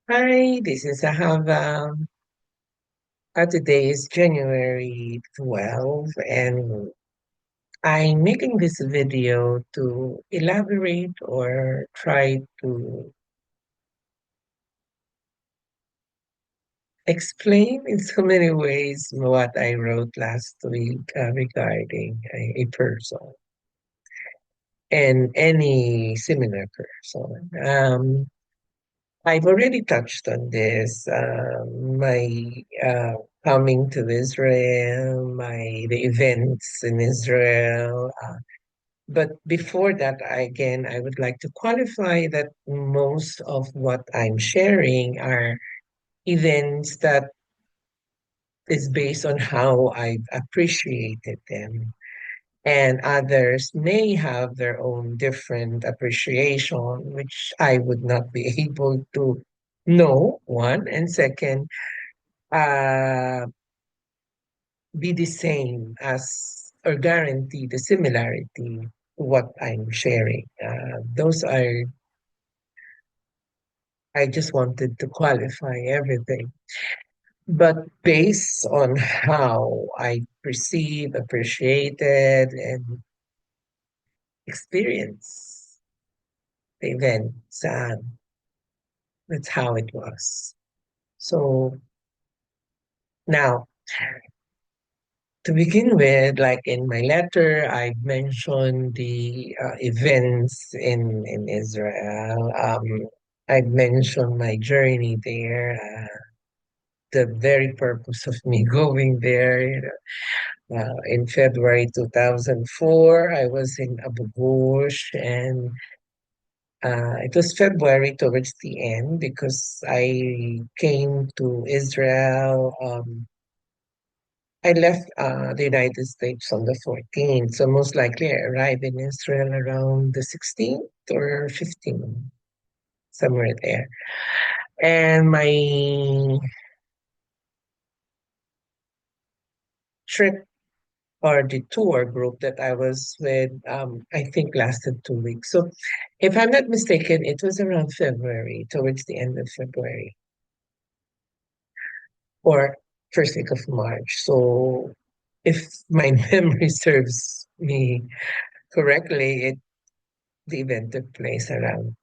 Hi, this is Ahavah. Today is January 12th, and I'm making this video to elaborate or try to explain in so many ways what I wrote last week regarding a person and any similar person. I've already touched on this. My coming to Israel, the events in Israel. But before that, I would like to qualify that most of what I'm sharing are events that is based on how I've appreciated them. And others may have their own different appreciation, which I would not be able to know, one. And second, uh, be the same as or guarantee the similarity to what I'm sharing. I just wanted to qualify everything. But based on how I perceive, appreciated, and experience the events, that's how it was. So now, to begin with, like in my letter, I mentioned the events in Israel. I mentioned my journey there, the very purpose of me going there. In February 2004, I was in Abu Ghosh, and it was February towards the end because I came to Israel. I left the United States on the 14th, so most likely I arrived in Israel around the 16th or 15th, somewhere there. And my trip or the tour group that I was with, I think lasted 2 weeks. So if I'm not mistaken, it was around February, towards the end of February or first week of March. So if my memory serves me correctly, the event took place around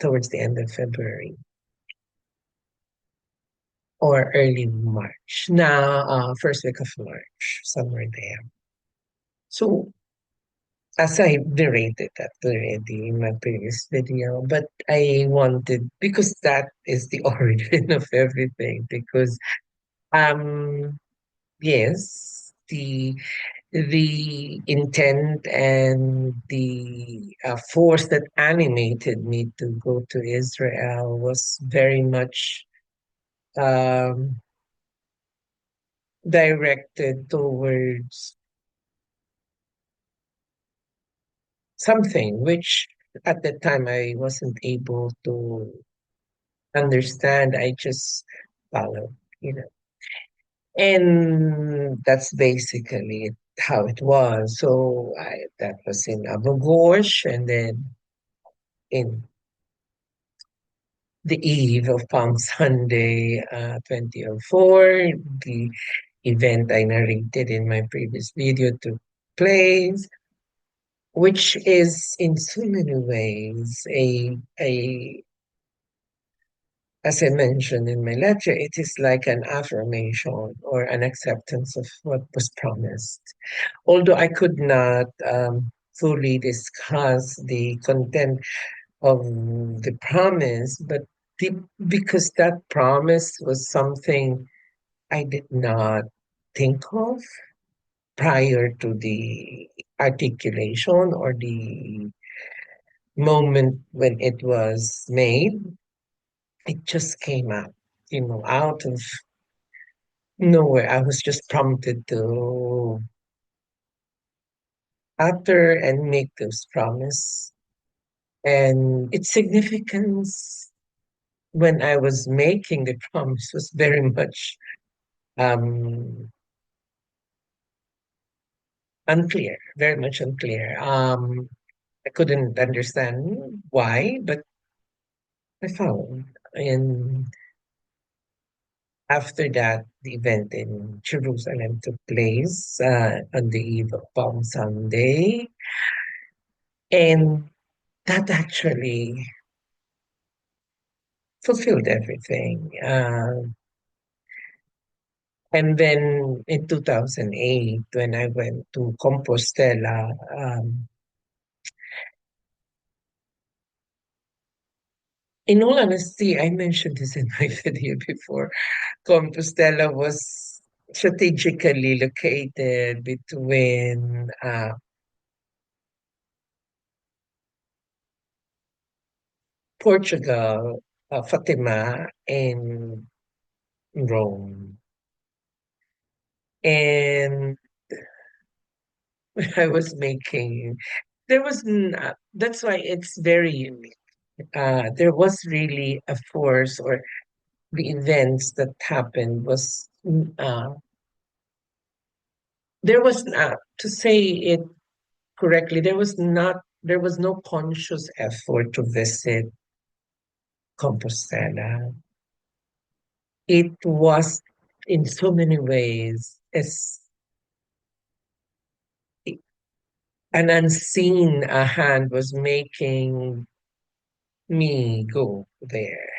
towards the end of February or early March. Now, first week of March, somewhere there. So, as I narrated that already in my previous video, but I wanted, because that is the origin of everything, because, um, yes, the intent and the force that animated me to go to Israel was very much um, directed towards something which at the time I wasn't able to understand. I just followed, you know. And that's basically how it was. So that was in Abu Ghosh, and then in the eve of Palm Sunday, 2004, the event I narrated in my previous video took place, which is in so many ways as I mentioned in my lecture, it is like an affirmation or an acceptance of what was promised. Although I could not fully discuss the content of the promise, but because that promise was something I did not think of prior to the articulation or the moment when it was made, it just came out, out of nowhere. I was just prompted to utter and make those promise. And its significance when I was making the promise was very much um, unclear, very much unclear. I couldn't understand why, but I found. And after that, the event in Jerusalem took place on the eve of Palm Sunday. And that actually fulfilled everything. And then in 2008, when I went to Compostela, in all honesty, I mentioned this in my video before. Compostela was strategically located between Portugal, Fatima, and Rome. And I was making, there was, that's why it's very unique. There was really a force, or the events that happened was, there was not, to say it correctly, there was no conscious effort to visit Compostela. It was in so many ways as an unseen hand was making me go there,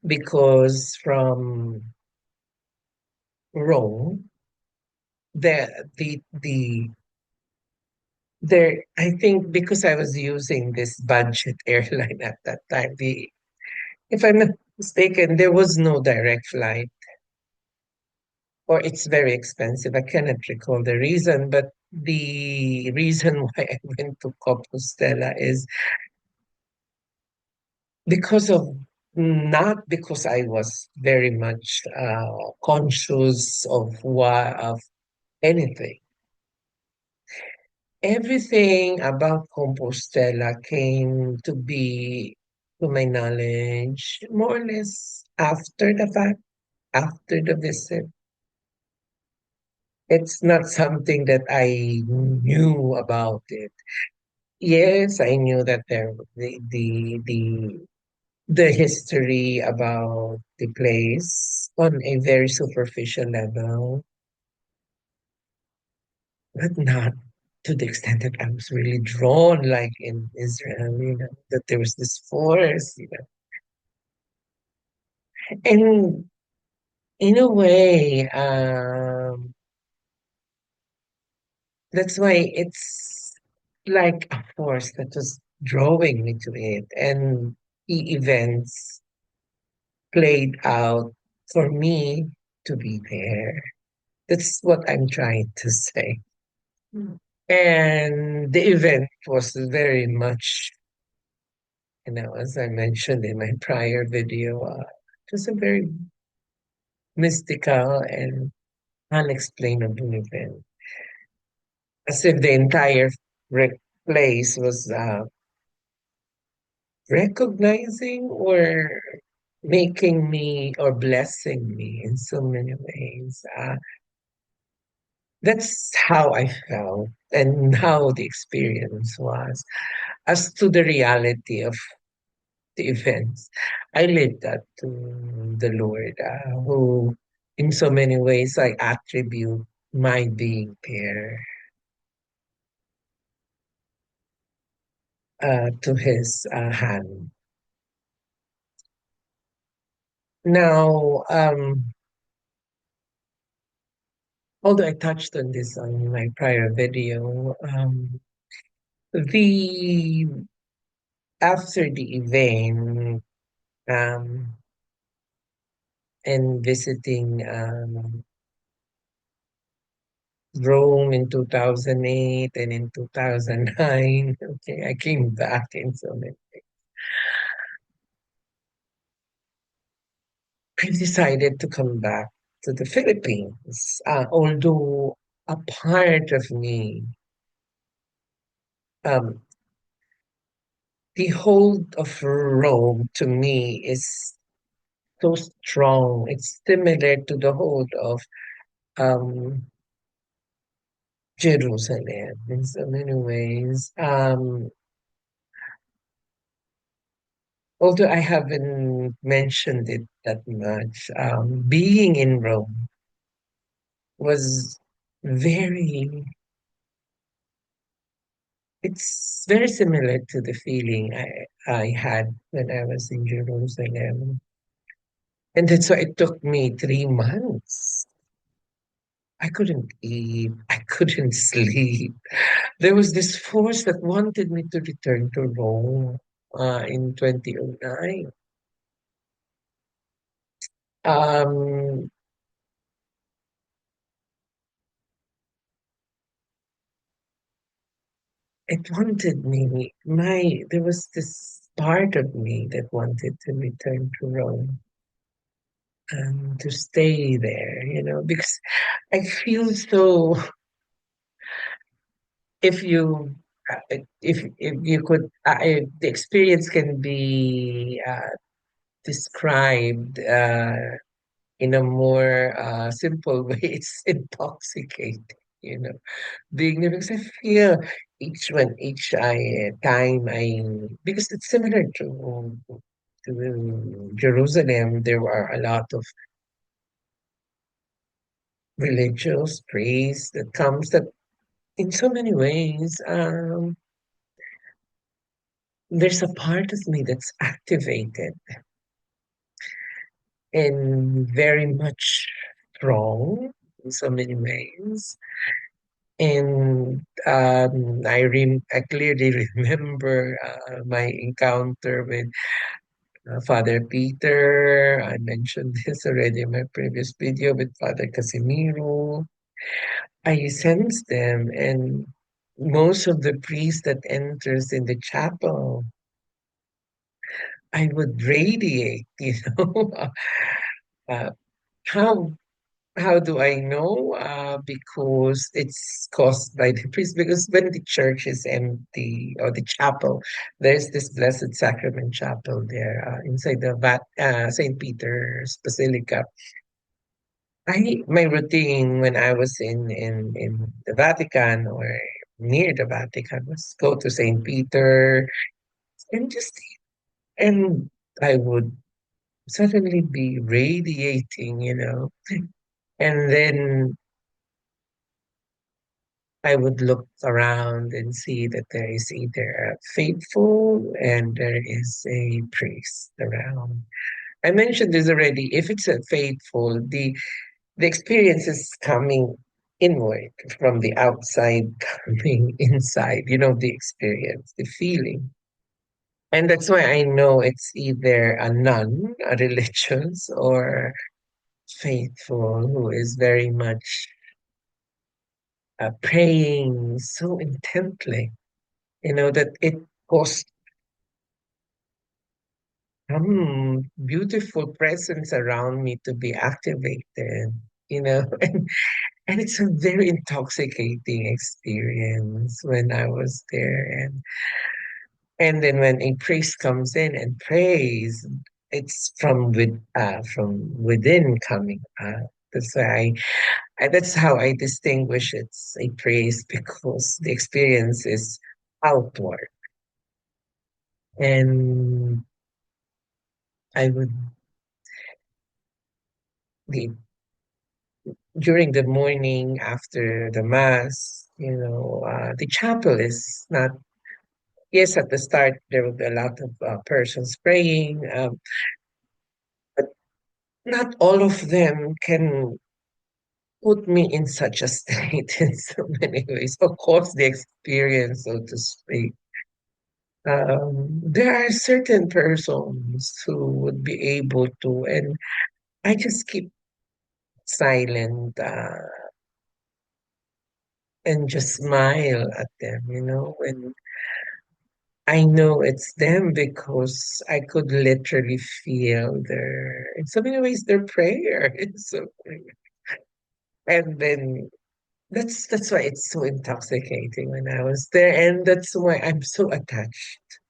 because from Rome, the there, I think, because I was using this budget airline at that time, the if I'm not mistaken, there was no direct flight, or it's very expensive. I cannot recall the reason, but the reason why I went to Compostela is because of, not because I was very much conscious of anything. Everything about Compostela came to be, to my knowledge, more or less after the fact, after the visit. It's not something that I knew about it. Yes, I knew that the history about the place on a very superficial level, but not to the extent that I was really drawn, like in Israel, that there was this forest. And in a way, that's why it's like a force that was drawing me to it. And the events played out for me to be there. That's what I'm trying to say. Mm. And the event was very much, as I mentioned in my prior video, it was a very mystical and unexplainable event. As if the entire place was recognizing or making me or blessing me in so many ways. That's how I felt and how the experience was. As to the reality of the events, I leave that to the Lord, who in so many ways I attribute my being there to his hand. Now, although I touched on this on my prior video, the after the event, um, and visiting Rome in 2008 and in 2009, okay, I came back in so many. I decided to come back to the Philippines, although a part of me, um, the hold of Rome to me is so strong. It's similar to the hold of um, Jerusalem in so many ways. Although I haven't haven't mentioned it that much. Being in Rome was very, it's very similar to the feeling I had when I was in Jerusalem. And that's why it took me 3 months. I couldn't eat. I couldn't sleep. There was this force that wanted me to return to Rome in 2009. Um, it wanted me. There was this part of me that wanted to return to Rome and to stay there, because I feel so. If you, if you could, the experience can be described in a more simple way. It's intoxicating, you know, being there because I feel each time because it's similar to Jerusalem. There are a lot of religious praise that comes that in so many ways, there's a part of me that's activated and very much strong in so many ways. And I clearly remember my encounter with Father Peter. I mentioned this already in my previous video with Father Casimiro. I sensed them, and most of the priests that enters in the chapel, I would radiate, Uh, how how do I know? Because it's caused by the priest. Because when the church is empty or the chapel, there's this Blessed Sacrament chapel there inside the Saint Peter's Basilica. My routine when I was in the Vatican or near the Vatican was go to Saint Peter and just and I would suddenly be radiating, and then I would look around and see that there is either a faithful and there is a priest around. I mentioned this already. If it's a faithful, the experience is coming inward from the outside, coming inside, the experience, the feeling. And that's why I know it's either a nun, a religious, or faithful who is very much praying so intently, that it caused some beautiful presence around me to be activated, and it's a very intoxicating experience when I was there. And then when a priest comes in and prays, it's from within coming out. That's why that's how I distinguish it's a praise because the experience is outward. And I would the during the morning after the mass, the chapel is not. Yes, at the start there will be a lot of persons praying, but not all of them can put me in such a state in so many ways. Of course, the experience, so to speak. There are certain persons who would be able to, and I just keep silent and just smile at them, and I know it's them because I could literally feel in so many ways, their prayer. And then that's why it's so intoxicating when I was there, and that's why I'm so attached.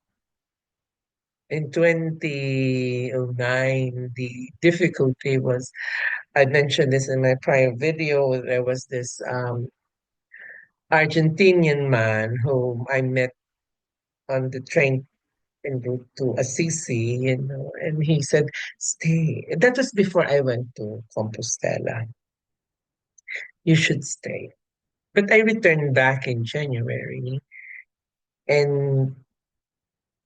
In 2009, the difficulty was, I mentioned this in my prior video, there was this Argentinian man whom I met on the train en route to Assisi, and he said, stay. That was before I went to Compostela. You should stay. But I returned back in January, and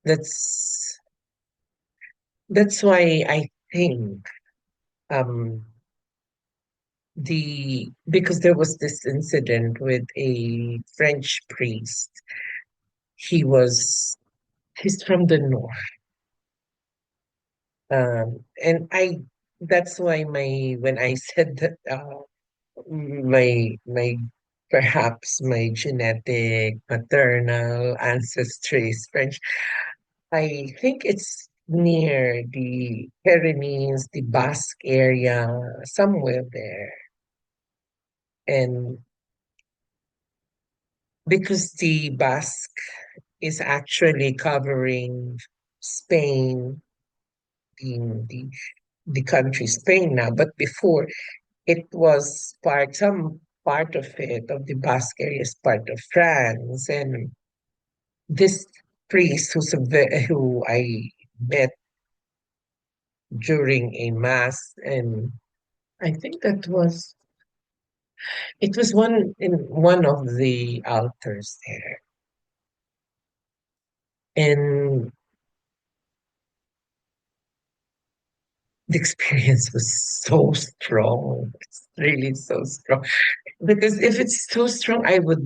that's that's why I think um because there was this incident with a French priest. He was he's from the north. And I that's why my when I said that my perhaps my genetic maternal ancestry is French. I think it's near the Pyrenees, the Basque area, somewhere there. And because the Basque is actually covering Spain, the the country Spain now, but before it was some part of it, of the Basque area is part of France. And this priest who I met during a mass, and I think it was one in one of the altars there. And the experience was so strong. It's really so strong. Because if it's so strong, I was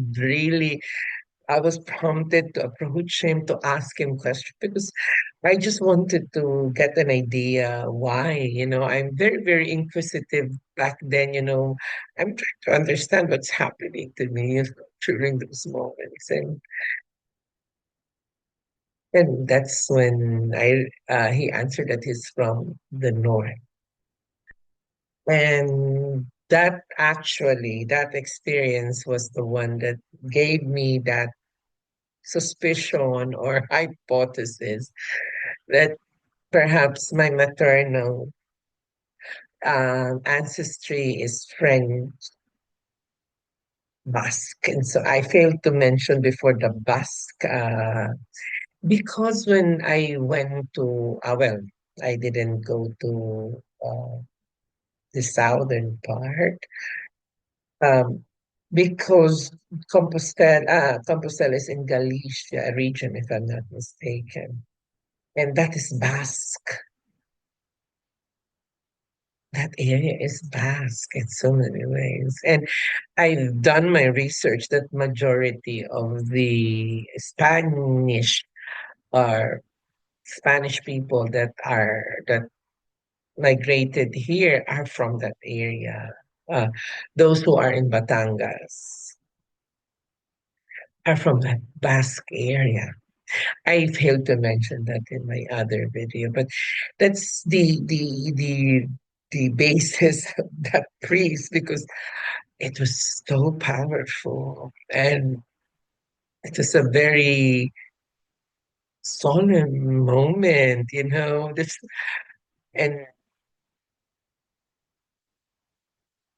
prompted to approach him to ask him questions because I just wanted to get an idea why. I'm very, very inquisitive back then. I'm trying to understand what's happening to me during those moments. And that's when he answered that he's from the north. And that experience was the one that gave me that suspicion or hypothesis that perhaps my maternal ancestry is French Basque. And so I failed to mention before the Basque, because when I went to, well, I didn't go to the southern part, um, because Compostela is in Galicia region, if I'm not mistaken. And that is Basque. That area is Basque in so many ways. And I've done my research that majority of the or Spanish people that migrated here are from that area. Uh, those who are in Batangas are from that Basque area. I failed to mention that in my other video, but that's the basis of that priest because it was so powerful and it was a very solemn moment, and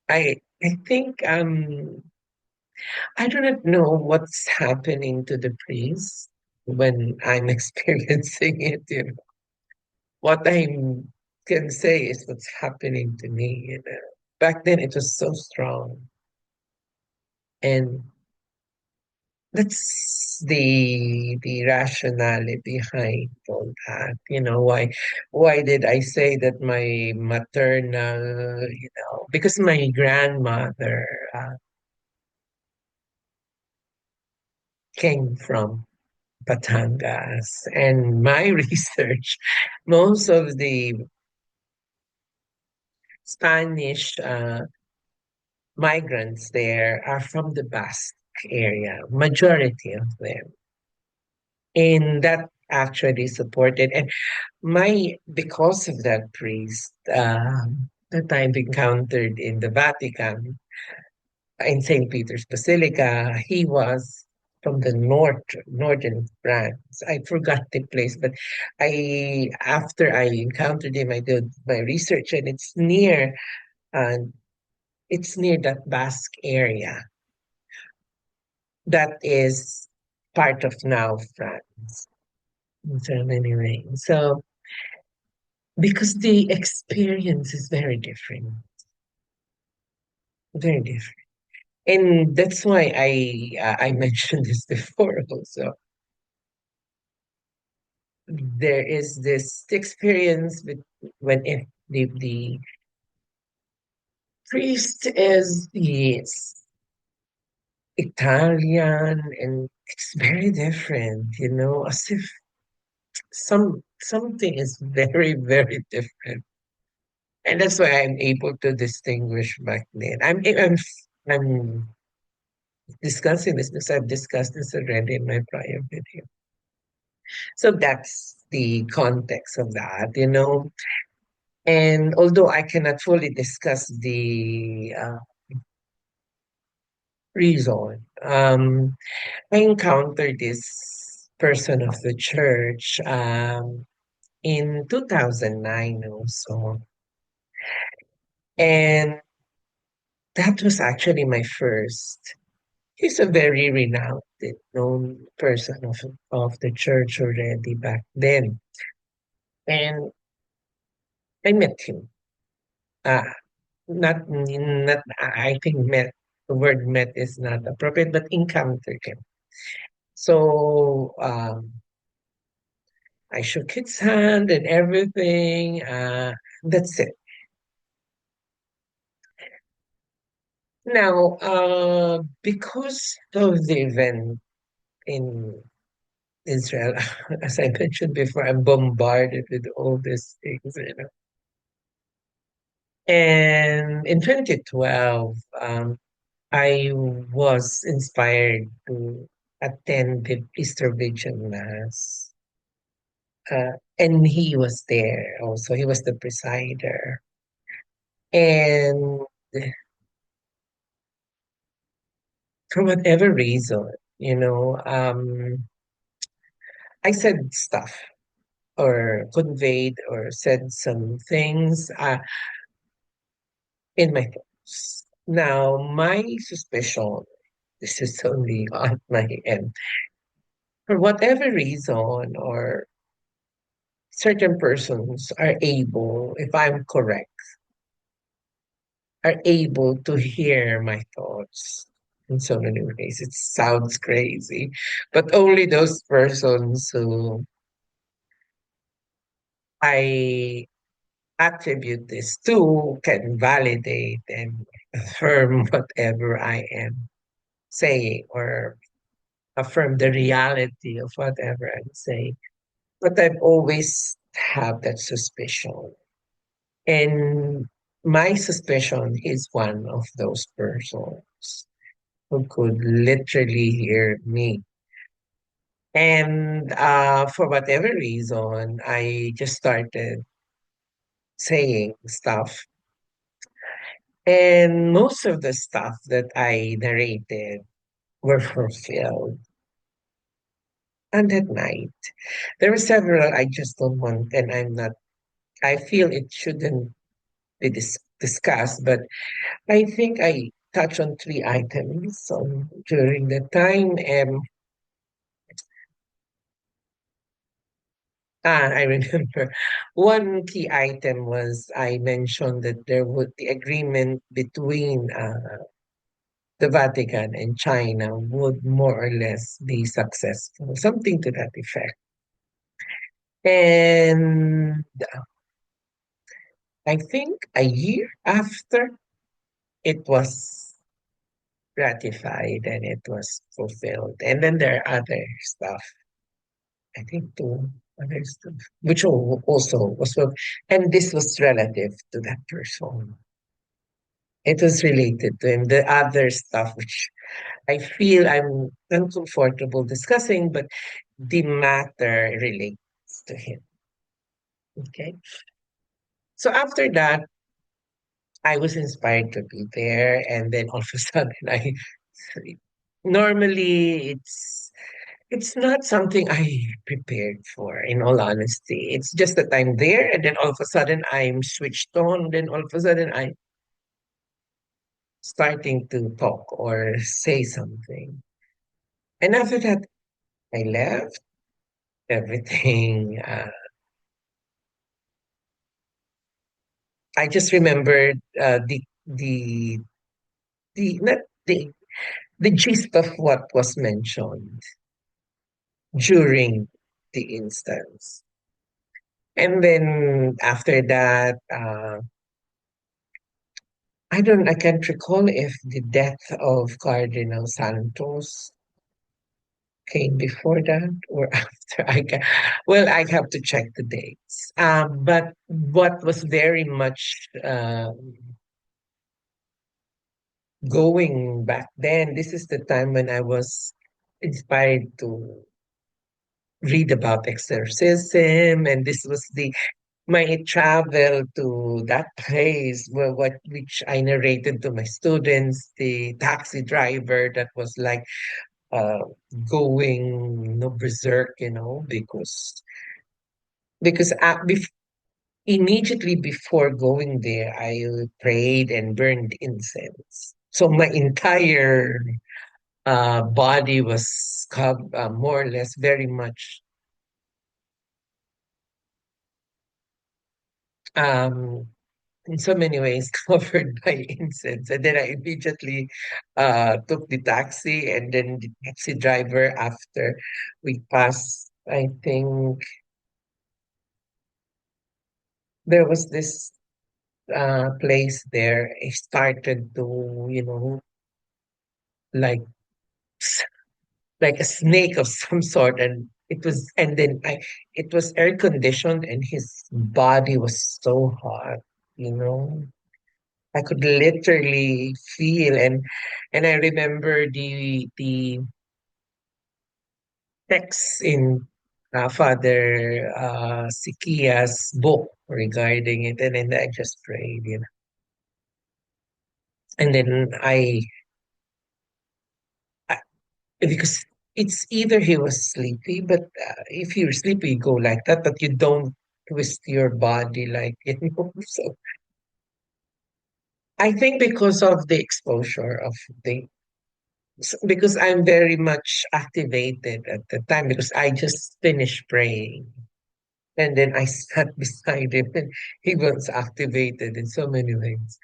I think I do not know what's happening to the priest when I'm experiencing it. What I can say is what's happening to me. Back then it was so strong. And that's the rationale behind all that. Why did I say that my maternal, because my grandmother came from Batangas, and my research, most of the Spanish migrants there are from the Basque area, majority of them. And that actually supported, and because of that priest that I've encountered in the Vatican, in St. Peter's Basilica, he was from the northern France. I forgot the place, but after I encountered him, I did my research, and uh, it's near that Basque area that is part of now France. in so many ways. So because the experience is very different. And that's why I mentioned this before also. There is this experience with when if the priest is Italian and it's very different, as if something is very, very different. And that's why I'm able to distinguish back then. I'm discussing this because I've discussed this already in my prior video. So that's the context of that. And although I cannot fully discuss the reason, I encountered this person of the church in 2009 also. And that was actually my first. He's a very renowned, known person of the church already back then. And I met him. Uh, not, I think the word met is not appropriate, but encountered him. So I shook his hand and everything. That's it. Now, because of the event in Israel, as I mentioned before, I'm bombarded with all these things. And in 2012, I was inspired to attend the Easter Vigil Mass. And he was there also. He was the presider. And for whatever reason, I said stuff or conveyed or said some things in my thoughts. Now, my suspicion, this is only on my end, for whatever reason or certain persons are able, if I'm correct, are able to hear my thoughts in so many ways. It sounds crazy, but only those persons who I attribute this to can validate and affirm whatever I am saying or affirm the reality of whatever I'm saying. But I've always had that suspicion. And my suspicion is one of those persons who could literally hear me. And for whatever reason, I just started saying stuff. And most of the stuff that I narrated were fulfilled. And that night, there were several I just don't want, and I feel it shouldn't be discussed, but I think I touched on three items during the time. I remember one key item was I mentioned that there would the agreement between the Vatican and China would more or less be successful, something to that effect. And I think a year after it was ratified and it was fulfilled. And then there are other stuff, I think two other stuff, which also was fulfilled. And this was relative to that person. It was related to him. The other stuff, which I feel I'm uncomfortable discussing, but the matter relates to him. Okay. So after that, I was inspired to be there. And then all of a sudden, normally it's not something I prepared for, in all honesty. It's just that I'm there, and then all of a sudden I'm switched on. Then all of a sudden I'm starting to talk or say something. And after that, I left. everything. I just remembered the not the gist of what was mentioned during the instance. And then after that, I can't recall if the death of Cardinal Santos came before that or after. Well, I have to check the dates. But what was very much going back then, this is the time when I was inspired to read about exorcism, and this was the my travel to that place where what which I narrated to my students, the taxi driver that was like uh going berserk, because immediately before going there, I prayed and burned incense. So my entire body was more or less very much um in so many ways covered by incense. And then I immediately took the taxi, and then the taxi driver, after we passed, I think there was this place there. I started to, like like a snake of some sort, and it was air conditioned, and his body was so hot, you know. I could literally feel, and I remember the text in Father Sikia's book regarding it, and then I just prayed, and then I because it's either he was sleepy, but if you're sleepy, you go like that, but you don't twist your body like So I think because of the exposure of the because I'm very much activated at the time because I just finished praying. And then I sat beside him and he was activated in so many ways.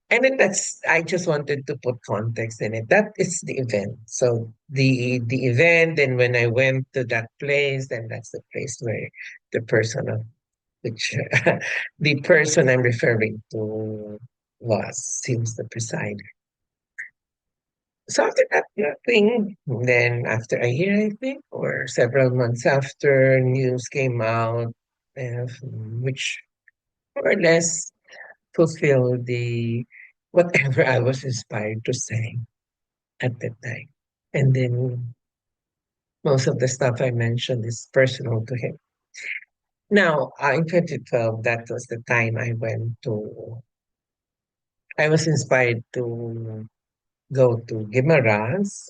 And then I just wanted to put context in it. That is the event. So the event, and when I went to that place, then that's the place where the person of which the person I'm referring to seems the presider. So after that, nothing. Then after a year, I think, or several months after, news came out, which more or less fulfilled the whatever I was inspired to say at the time. And then most of the stuff I mentioned is personal to him. Now, in 2012, that was the time I was inspired to go to Guimaras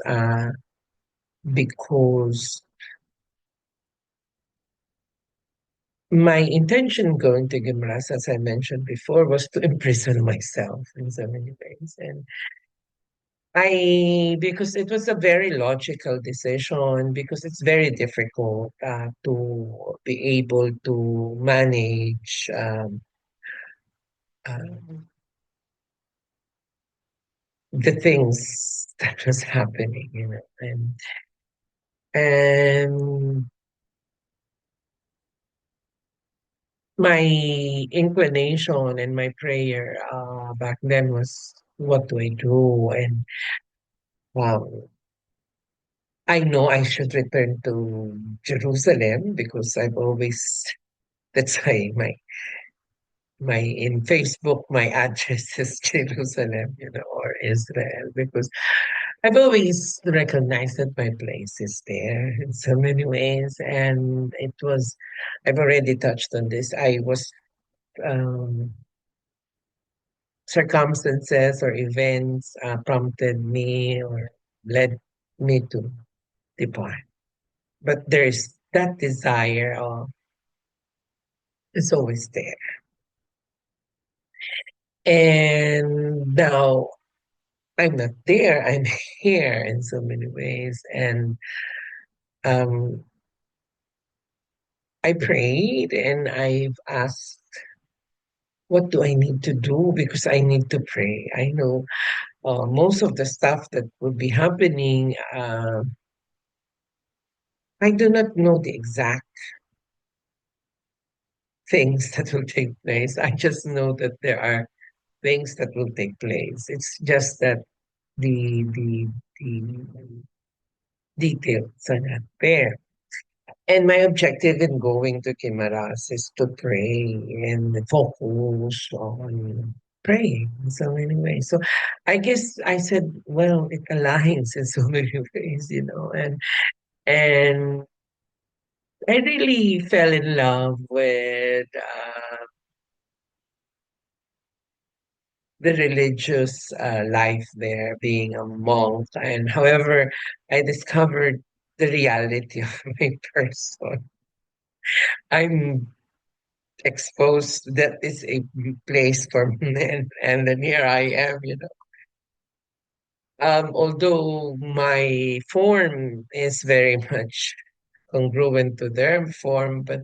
because my intention going to Guimaras, as I mentioned before, was to imprison myself in so many ways. And because it was a very logical decision, because it's very difficult to be able to manage um, the things that was happening, and my inclination and my prayer back then was, what do I do? And um, I know I should return to Jerusalem because I've always, that's why my in Facebook, my address is Jerusalem, or Israel, because I've always recognized that my place is there in so many ways. And I've already touched on this. Um, Circumstances or events prompted me or led me to depart. But there's that desire is always there. And now I'm not there, I'm here in so many ways. And um, I prayed and I've asked, what do I need to do? Because I need to pray. I know most of the stuff that will be happening, I do not know the exact things that will take place. I just know that there are things that will take place. It's just that the details are not there. And my objective in going to Kimaras is to pray and focus on praying in so many ways. So I guess I said, well, it aligns in so many ways, and I really fell in love with the religious life there, being a monk. And however, I discovered the reality of my person. I'm exposed that is a place for men, and then here I am. Although my form is very much congruent to their form, but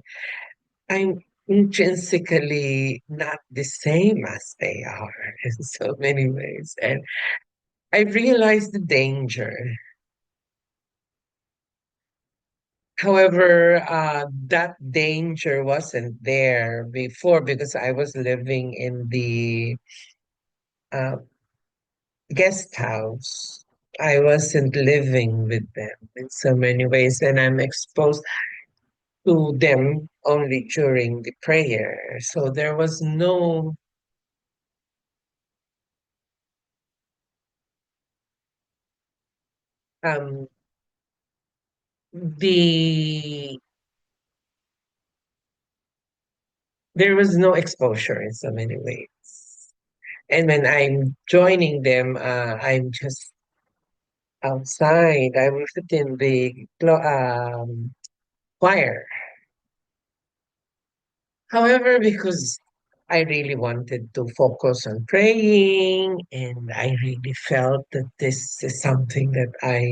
I'm intrinsically not the same as they are in so many ways. And I realized the danger. However, that danger wasn't there before because I was living in the uh, guest house. I wasn't living with them in so many ways, and I'm exposed to them only during the prayer. So there was no um the there was no exposure in so many ways. And when I'm joining them, I'm just outside. I'm within the choir. However, because I really wanted to focus on praying, and I really felt that this is something that I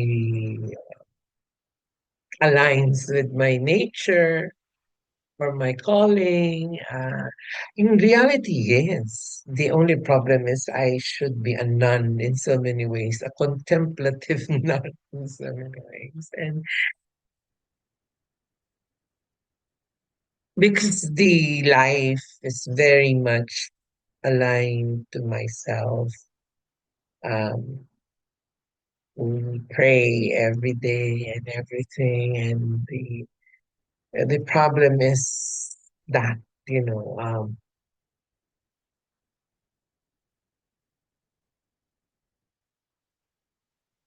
aligns with my nature or my calling. In reality, yes. The only problem is I should be a nun in so many ways, a contemplative nun in so many ways. And because the life is very much aligned to myself, um, we pray every day and everything, and the problem is that, you know, um,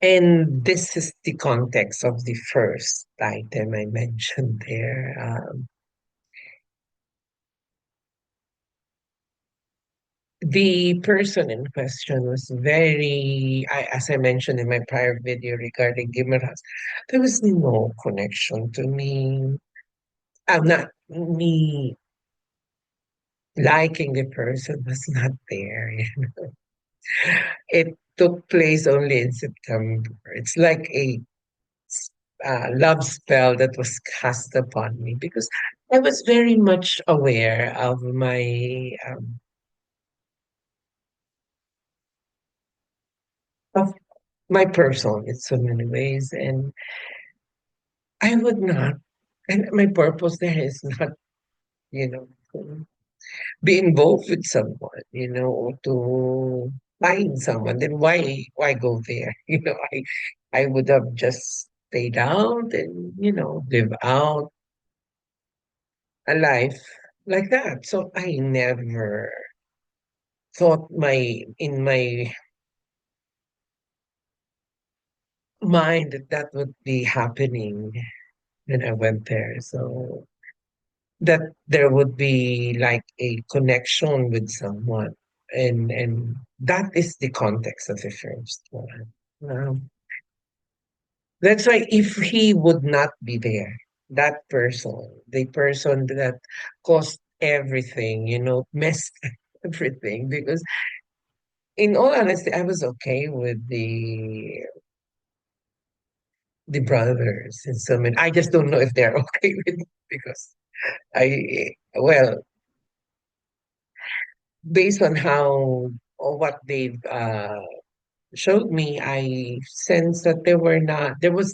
and this is the context of the first item I mentioned there. The person in question was as I mentioned in my prior video regarding Gimeras, there was no connection to me. I'm not me liking the person was not there. It took place only in September. It's like a love spell that was cast upon me because I was very much aware of of my person in so many ways, and I would not. And my purpose there is not, you know, to be involved with someone, or to find someone. Then why go there? I would have just stayed out and live out a life like that. So I never thought in my mind that that would be happening when I went there. So that there would be like a connection with someone, and that is the context of the first one. That's why if he would not be there, that person, the person that caused everything, messed everything, because in all honesty, I was okay with the brothers and so many. I just don't know if they're okay with it because well, based on how or what they've showed me, I sense that there was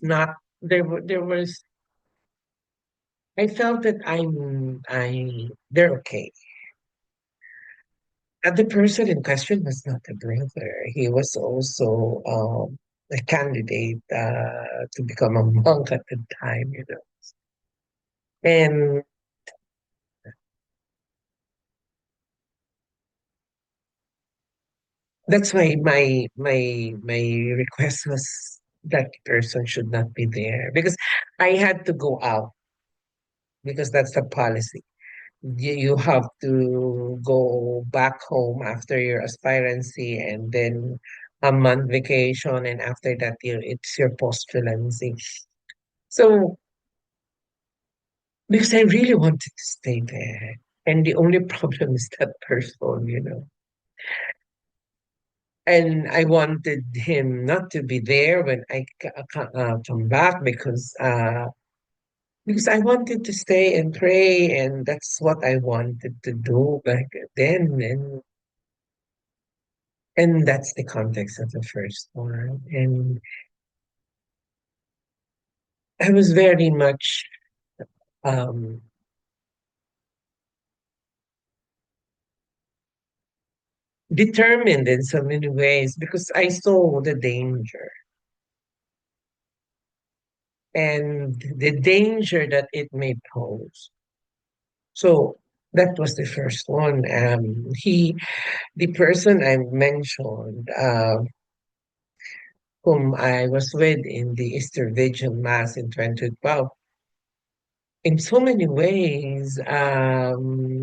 not, there was, I felt that they're okay. And the person in question was not a brother. He was also a candidate to become a monk at the time, you know. And that's why my request was that person should not be there because I had to go out because that's the policy. You have to go back home after your aspirancy and then a month vacation, and after that it's your postulancy. So because I really wanted to stay there, and the only problem is that person, you know. And I wanted him not to be there when come back because I wanted to stay and pray, and that's what I wanted to do back then. And that's the context of the first one. And I was very much um, determined in so many ways because I saw the danger and the danger that it may pose. So that was the first one. The person I mentioned, whom I was with in the Easter Vigil Mass in 2012, in so many ways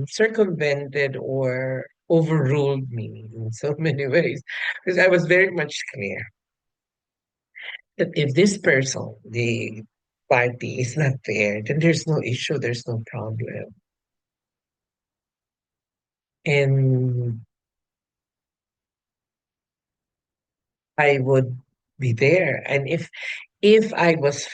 circumvented or overruled me in so many ways because I was very much clear that if this person, the party, is not there, then there's no issue, there's no problem. And I would be there. And if I was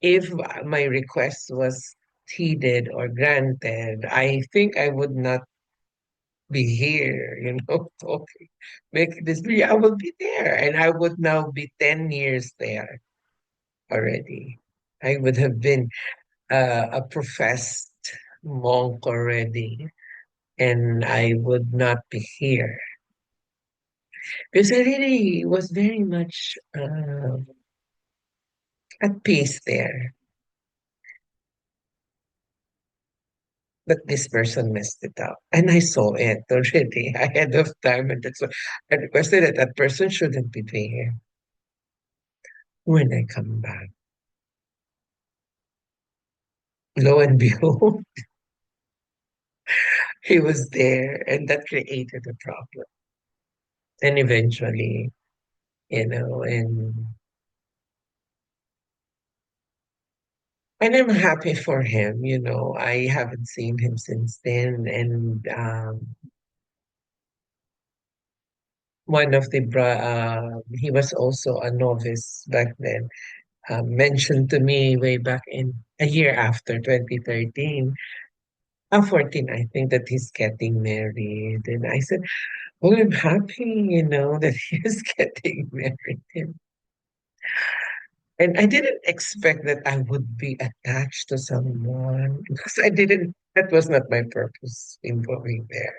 if my request was heeded or granted, I think I would not be here, you know, talking, making this video. I will be there, and I would now be 10 years there already. I would have been a professed monk already, and I would not be here because I really was very much at peace there. But this person messed it up, and I saw it already ahead of time, and that's why I requested that that person shouldn't be there when I come back. Lo and behold, he was there, and that created a problem. And eventually, you know, and I'm happy for him. You know, I haven't seen him since then, and one of he was also a novice back then. Mentioned to me way back in a year after 2013, 14, I think, that he's getting married. And I said, well, I'm happy, you know, that he is getting married. And I didn't expect that I would be attached to someone because that was not my purpose in going there.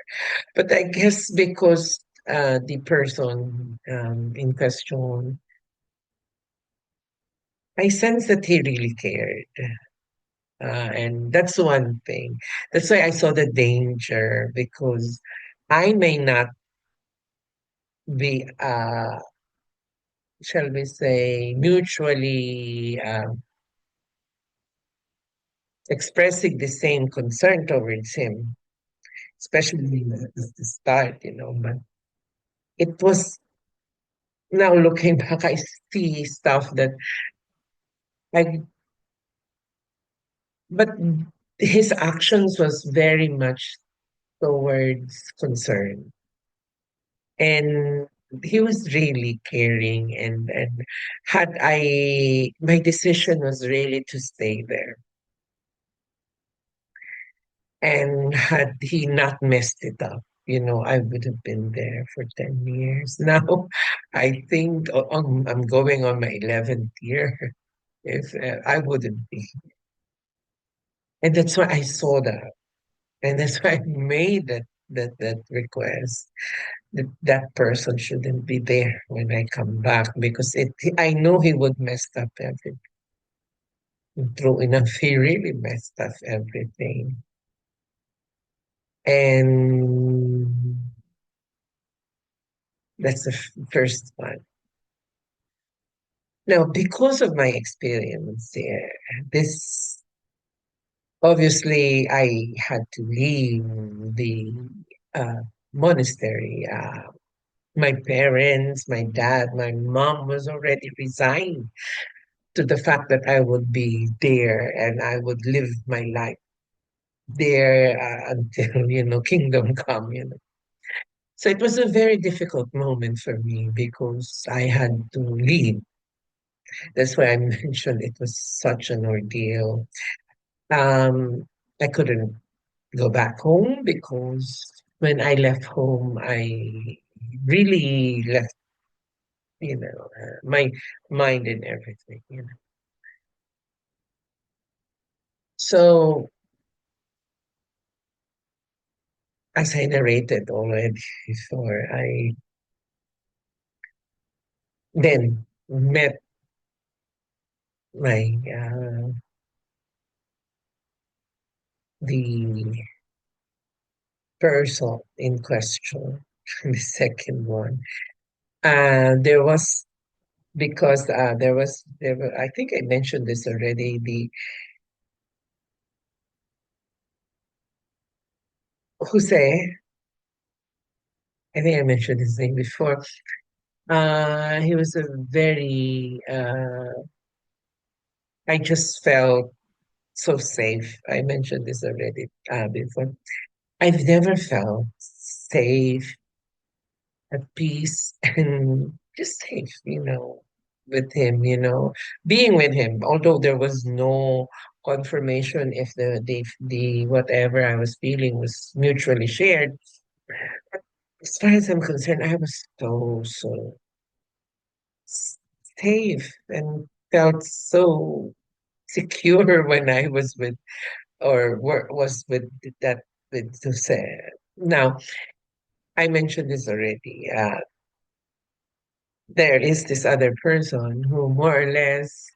But I guess because the person in question, I sense that he really cared. And that's one thing. That's why I saw the danger because I may not be, shall we say, mutually expressing the same concern towards him, especially at the start, you know. But it was now looking back, I see stuff that I, but his actions was very much towards concern. And he was really caring, and had I my decision was really to stay there. And had he not messed it up, I would have been there for 10 years. Now, I think I'm going on my 11th year. If I wouldn't be. And that's why I saw that. And that's why I made that request. That person shouldn't be there when I come back because I know he would mess up everything. True enough, he really messed up everything. And that's the first one. Now, because of my experience there, this obviously I had to leave the uh, monastery. My parents, my dad, my mom was already resigned to the fact that I would be there and I would live my life there until, kingdom come, So it was a very difficult moment for me because I had to leave. That's why I mentioned it was such an ordeal. Um, I couldn't go back home because when I left home, I really left, my mind and everything. So, as I narrated already before, I then met my the person in question, the second one. There was because I think I mentioned this already. The Jose, I think I mentioned his name before. He was a very. I just felt so safe. I mentioned this already before. I've never felt safe, at peace, and just safe, with him, being with him. Although there was no confirmation if the whatever I was feeling was mutually shared. As far as I'm concerned, I was so s- safe and felt so secure when I was with was with that with Jose. Now, I mentioned this already. There is this other person who more or less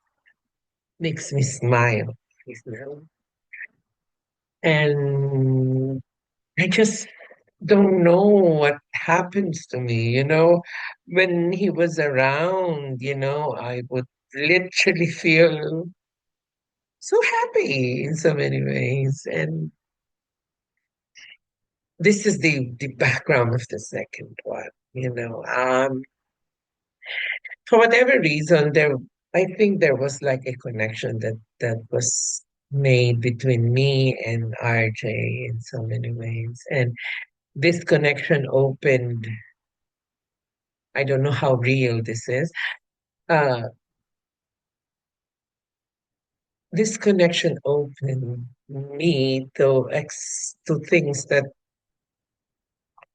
makes me smile, and I just don't know what happens to me, when he was around, I would literally feel so happy in so many ways. And this is the background of the second one, for whatever reason, I think there was like a connection that was made between me and RJ in so many ways. And this connection opened, I don't know how real this is. Uh, this connection opened me to things that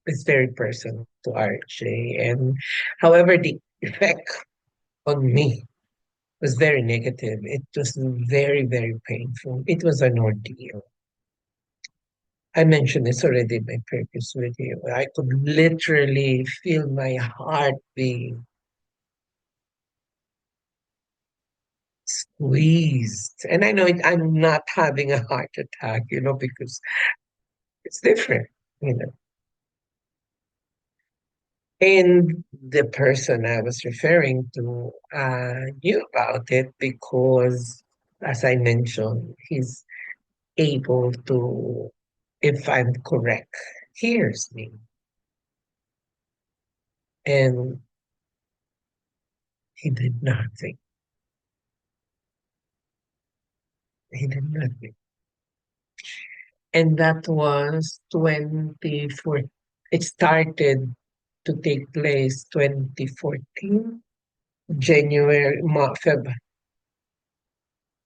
is very personal to RJ. And however, the effect on me was very negative. It was very, very painful. It was an ordeal. I mentioned this already in my previous video. I could literally feel my heart being squeezed. And I know I'm not having a heart attack, because it's different, you know. And the person I was referring to knew about it because, as I mentioned, he's able to, if I'm correct, hears me. And he did nothing. He did nothing. And that was 24. It started to take place 2014, January, Feb.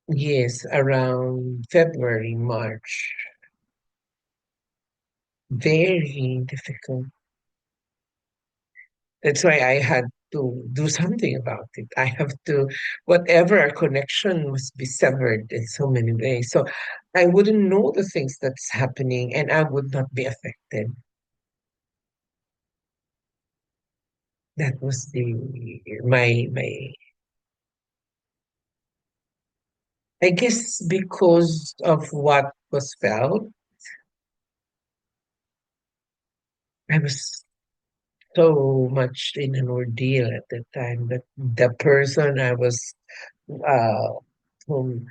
Yes, around February, March. very difficult. That's why I had to do something about it. I have to, whatever our connection must be severed in so many ways. So I wouldn't know the things that's happening and I would not be affected. That was my I guess because of what was felt, I was so much in an ordeal at the time that the person I was uh whom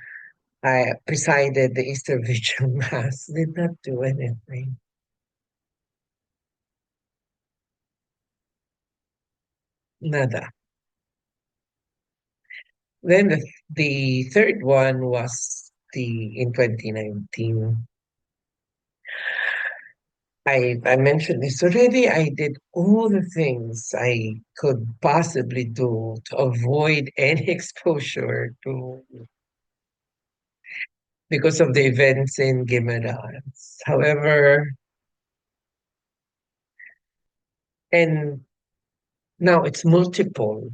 I presided the Easter Vigil Mass did not do anything. Nada. Then the third one was the in 2019. I mentioned this already. I did all the things I could possibly do to avoid any exposure to because of the events in Guimarães. However, and now it's multiple.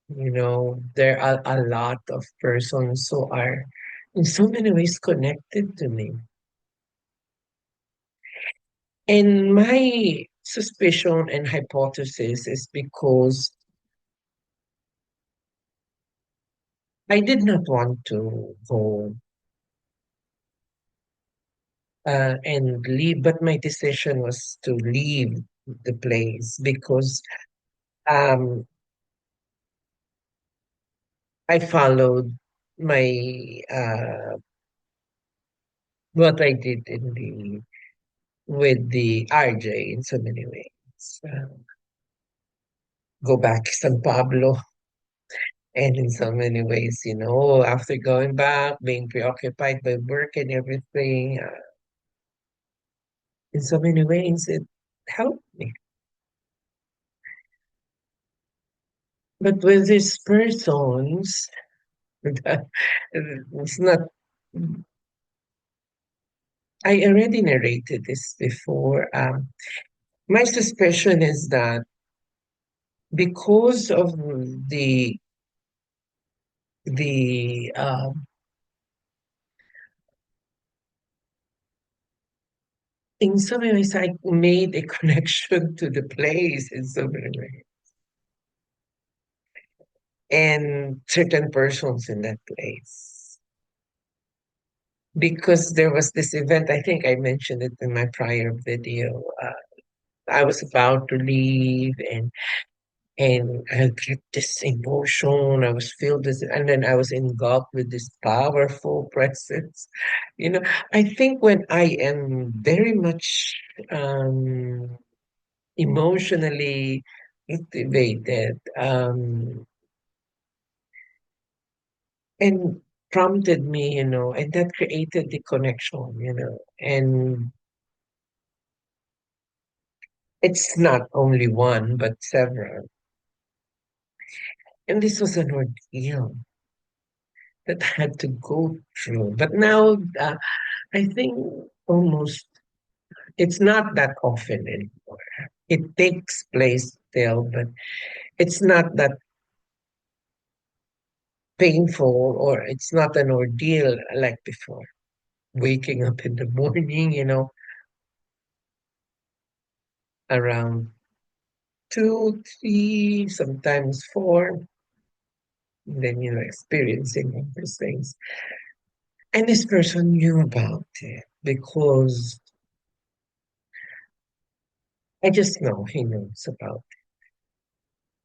There are a lot of persons who are in so many ways connected to me. And my suspicion and hypothesis is because I did not want to go and leave, but my decision was to leave the place because um, I followed my what I did in the with the RJ in so many ways. Go back to San Pablo, and in so many ways, after going back, being preoccupied by work and everything, in so many ways, it helped me. But with these persons, it's not. I already narrated this before. My suspicion is that because of the in some ways I made a connection to the place in so many ways and certain persons in that place. Because there was this event, I think I mentioned it in my prior video. I was about to leave and I get this emotion. I was filled with, and then I was engulfed with this powerful presence. You know, I think when I am very much emotionally activated, and prompted me, and that created the connection, and it's not only one, but several. And this was an ordeal that I had to go through. But now, I think almost it's not that often anymore. It takes place still, but it's not that painful or it's not an ordeal like before. Waking up in the morning, around 2, 3, sometimes 4, and then, experiencing all these things. And this person knew about it because I just know he knows about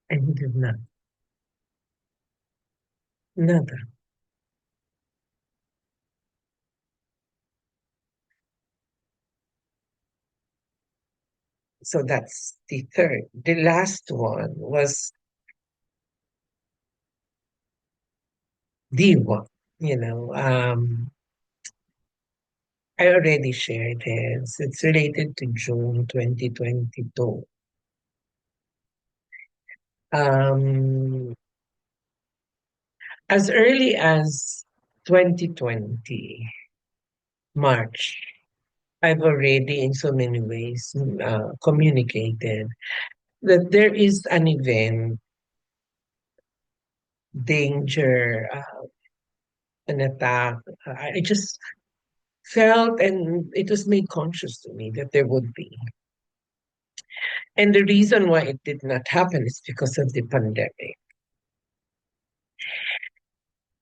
it. And he did not, nada. So that's the third. The last one was the one, you know. I already shared this. It's related to June 2022. Um, as early as 2020, March. I've already, in so many ways, communicated that there is an event, danger, an attack. I just felt, and it was made conscious to me that there would be. And the reason why it did not happen is because of the pandemic.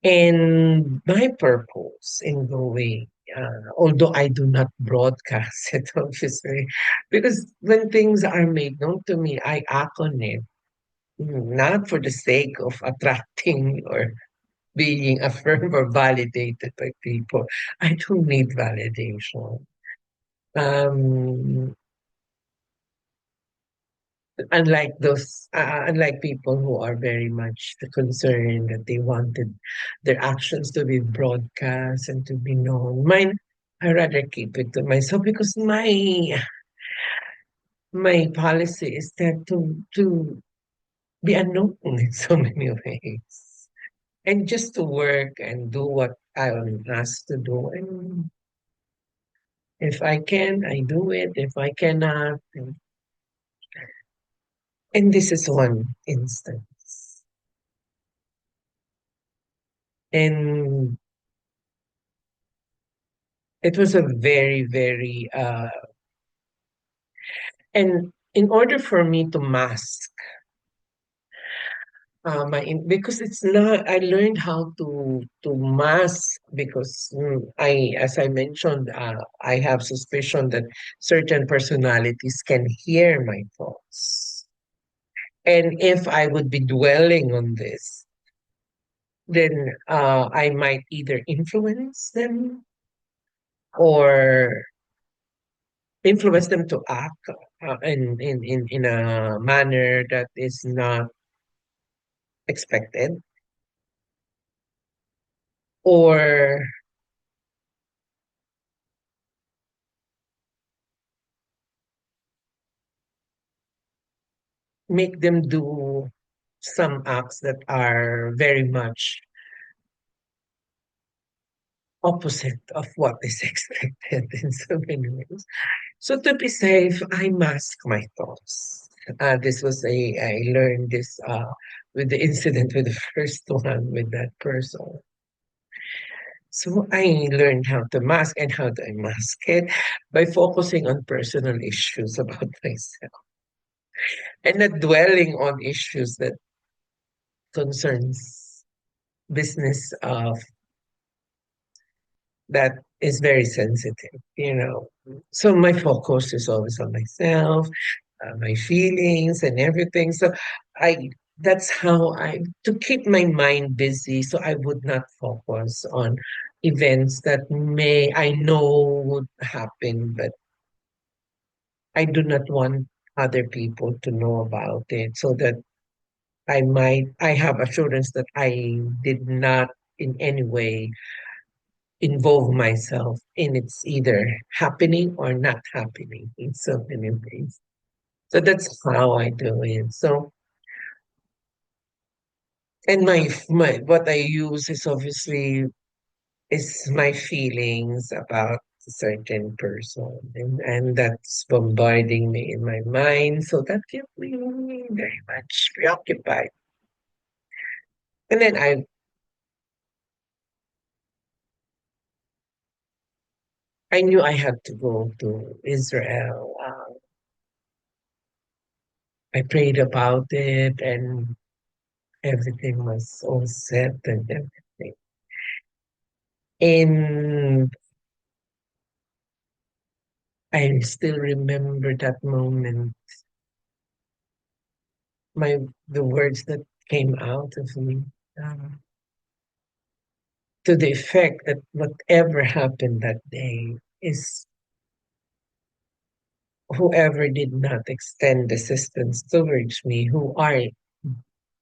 And my purpose in going, although I do not broadcast it, obviously, because when things are made known to me, I act on it, not for the sake of attracting or being affirmed or validated by people. I don't need validation. Um, unlike people who are very much concerned that they wanted their actions to be broadcast and to be known. Mine, I rather keep it to myself because my policy is that to be unknown in so many ways and just to work and do what I'm asked to do. And if I can, I do it. If I cannot, and this is one instance. And it was a very, very, and in order for me to mask because it's not, I learned how to mask because as I mentioned, I have suspicion that certain personalities can hear my thoughts. And if I would be dwelling on this, then I might either influence them or influence them to act in a manner that is not expected, or make them do some acts that are very much opposite of what is expected in so many ways. So to be safe, I mask my thoughts. This was I learned this with the incident with the first one with that person. So I learned how to mask, and how do I mask it? By focusing on personal issues about myself and not dwelling on issues that concerns business that is very sensitive. So my focus is always on myself, my feelings and everything. So I that's how I to keep my mind busy so I would not focus on events that may I know would happen, but I do not want other people to know about it so that I have assurance that I did not in any way involve myself in it's either happening or not happening in so many ways. So that's how I do it. So, and my what I use is obviously is my feelings about a certain person, and that's bombarding me in my mind. So that kept me very much preoccupied. And then I knew I had to go to Israel. I prayed about it, and everything was all set and everything. And I still remember that moment, my the words that came out of me, um, to the effect that whatever happened that day is whoever did not extend assistance towards me, who are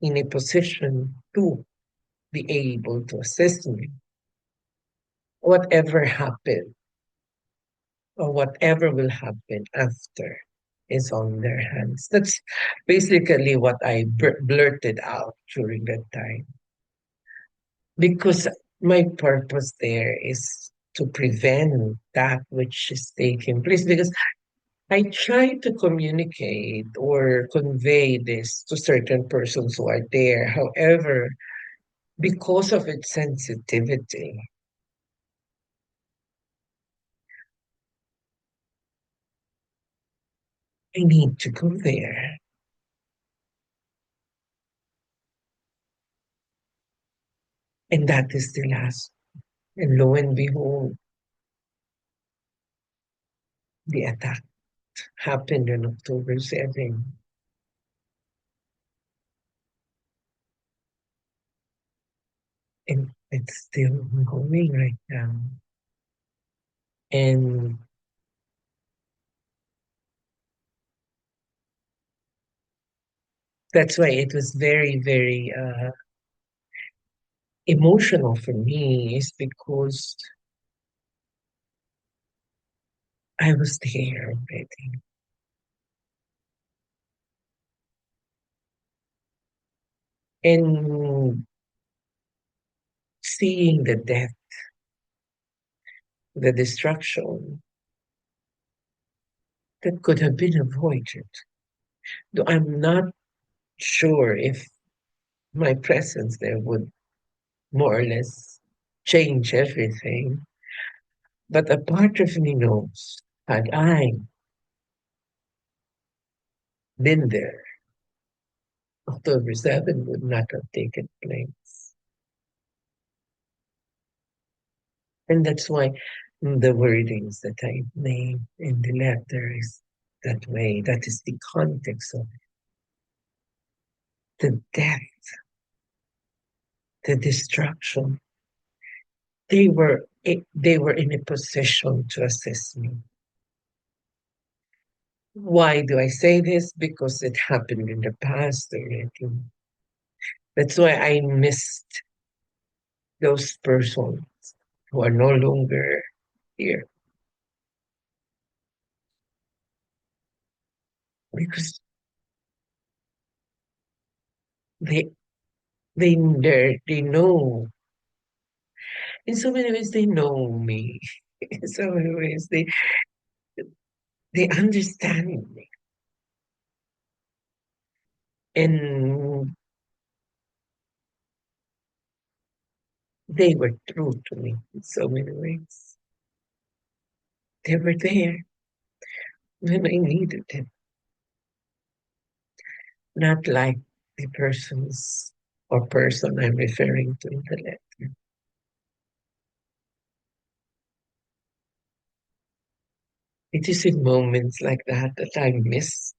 in a position to be able to assist me, whatever happened or whatever will happen after is on their hands. That's basically what I blurted out during that time because my purpose there is to prevent that which is taking place, because I try to communicate or convey this to certain persons who are there. However, because of its sensitivity, I need to go there. And that is the last. And lo and behold, the attack happened on October 7th. And it's still ongoing right now. And that's why it was very, very emotional for me, is because I was there already. And seeing the death, the destruction that could have been avoided. Though I'm not sure if my presence there would more or less change everything. But a part of me knows, had I been there, October 7 would not have taken place. And that's why the wordings that I made in the letter is that way. That is the context of the death, the destruction. They were in a position to assist me. Why do I say this? Because it happened in the past already. That's why I missed those persons who are no longer here, because they they know, in so many ways they know me. In so many ways they understand me, and they were true to me in so many ways. They were there when I needed them, not like the persons or person I'm referring to in the letter. It is in moments like that that I miss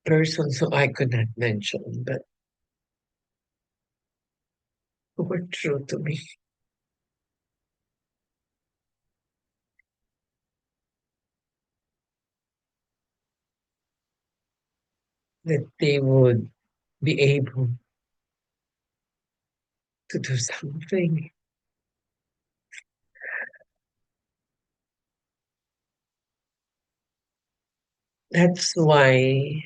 persons who I could not mention, but who were true to me, that they would be able to do something. That's why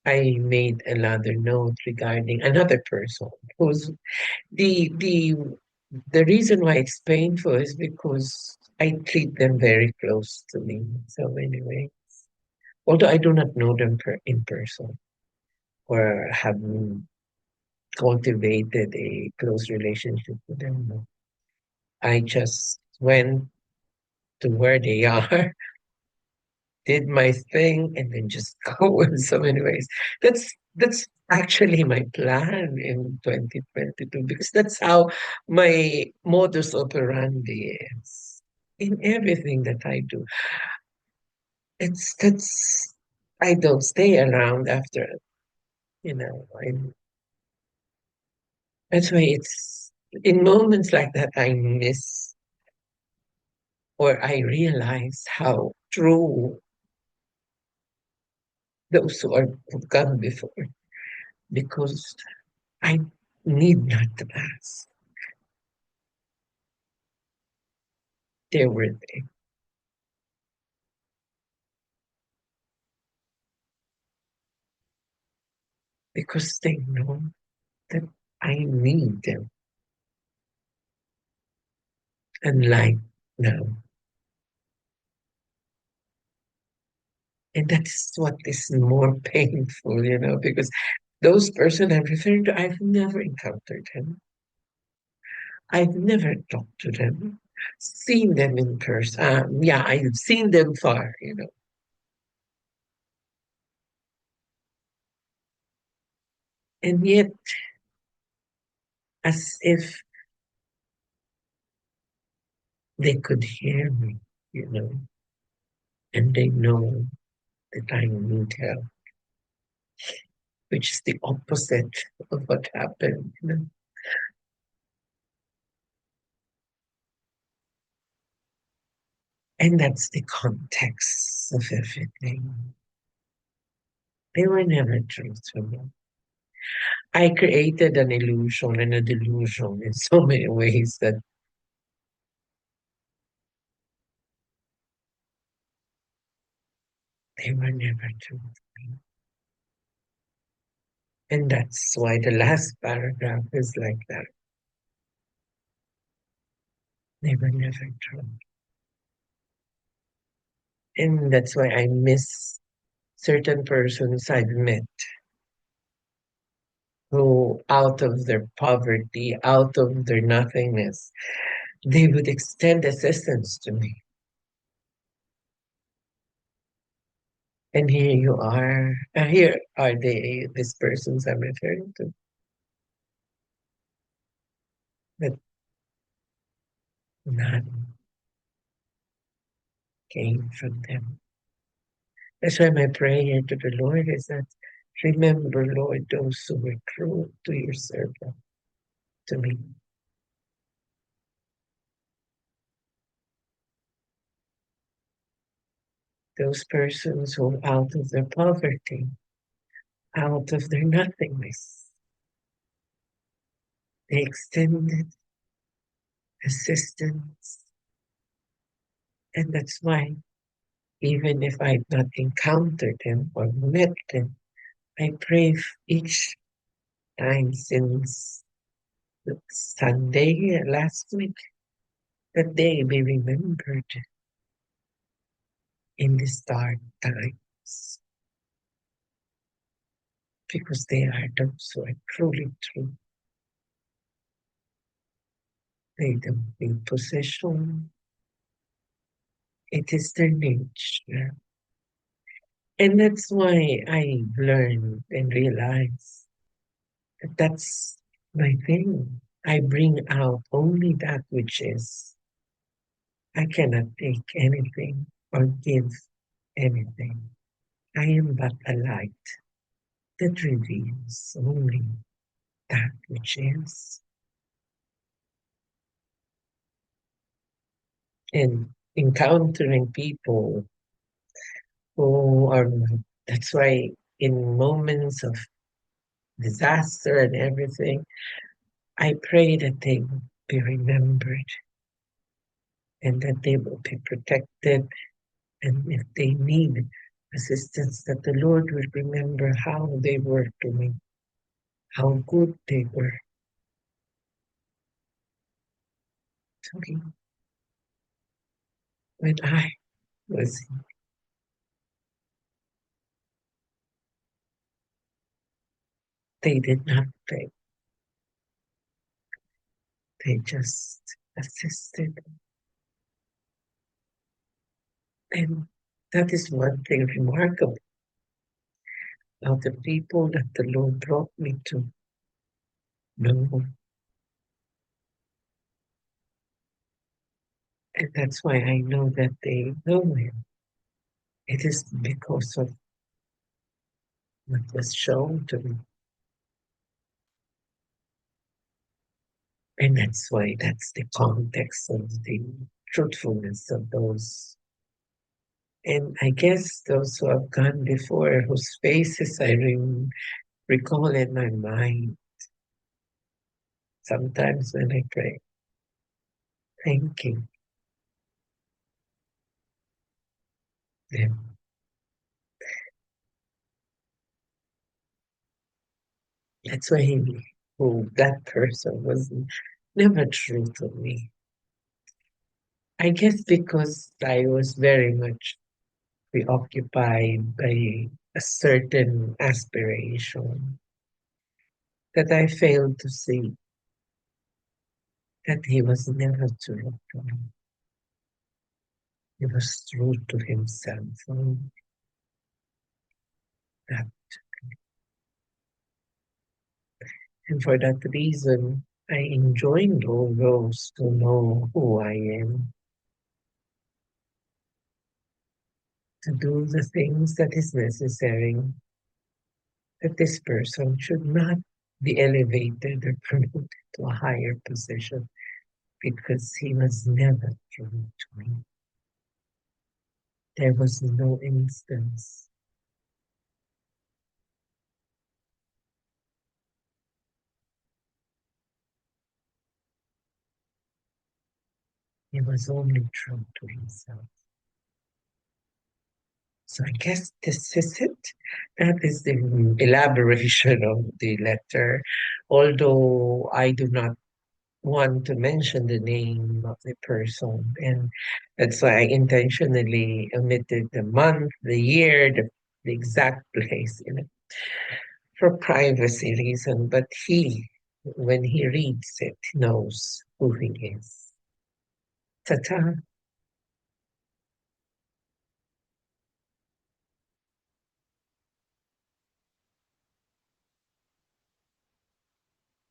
I made another note regarding another person who's the the reason why it's painful is because I treat them very close to me. So anyway, although I do not know them in person or have cultivated a close relationship with them, no. I just went to where they are, did my thing, and then just go in so many ways. That's actually my plan in 2022, because that's how my modus operandi is in everything that I do. It's that's I don't stay around after, and that's why it's in moments like that I miss, or I realize how true those who've come before, because I need not to ask. They were there because they know that I need them. unlike now. And that's what is more painful, because those person I'm referring to, I've never encountered them. I've never talked to them, seen them in person. Yeah, I've seen them far. And yet, as if they could hear me, you know, and they know that I need help, which is the opposite of what happened. And that's the context of everything. They were never true to me. I created an illusion and a delusion in so many ways that they were never true to me. And that's why the last paragraph is like that. They were never true. And that's why I miss certain persons I've met who, out of their poverty, out of their nothingness, they would extend assistance to me. And here you are. Here are these persons I'm referring to. But none came from them. That's why my prayer to the Lord is that remember, Lord, those who were true to your servant, to me. Those persons who, out of their poverty, out of their nothingness, they extended assistance. And that's why, even if I've not encountered them or met them, I pray each time since the Sunday last week that they be remembered in these dark times because they are those who are truly true. They don't need possession. It is their nature. And that's why I learned and realized that that's my thing. I bring out only that which is. I cannot take anything or give anything. I am but a light that reveals only that which is. And encountering people who are, that's why in moments of disaster and everything, I pray that they will be remembered and that they will be protected. And if they need assistance, that the Lord will remember how they were to me, how good they were to me when I was, they did not beg, they just assisted. And that is one thing remarkable about the people that the Lord brought me to know. And that's why I know that they know Him. It is because of what was shown to me. And that's why that's the context of the truthfulness of those. And I guess those who have gone before, whose faces I recall in my mind sometimes when I pray, thanking them. That's why who that person was never true to me. I guess because I was very much preoccupied by a certain aspiration that I failed to see that he was never true to me. He was true to himself. That, and for that reason, I enjoined all those to know who I am, to do the things that is necessary, that this person should not be elevated or promoted to a higher position because he was never true to me. There was no instance. He was only true to himself. So I guess this is it. That is the elaboration of the letter. Although I do not want to mention the name of the person, and that's why I intentionally omitted the month, the year, the exact place, for privacy reason. But he, when he reads it, knows who he is. Ta-ta.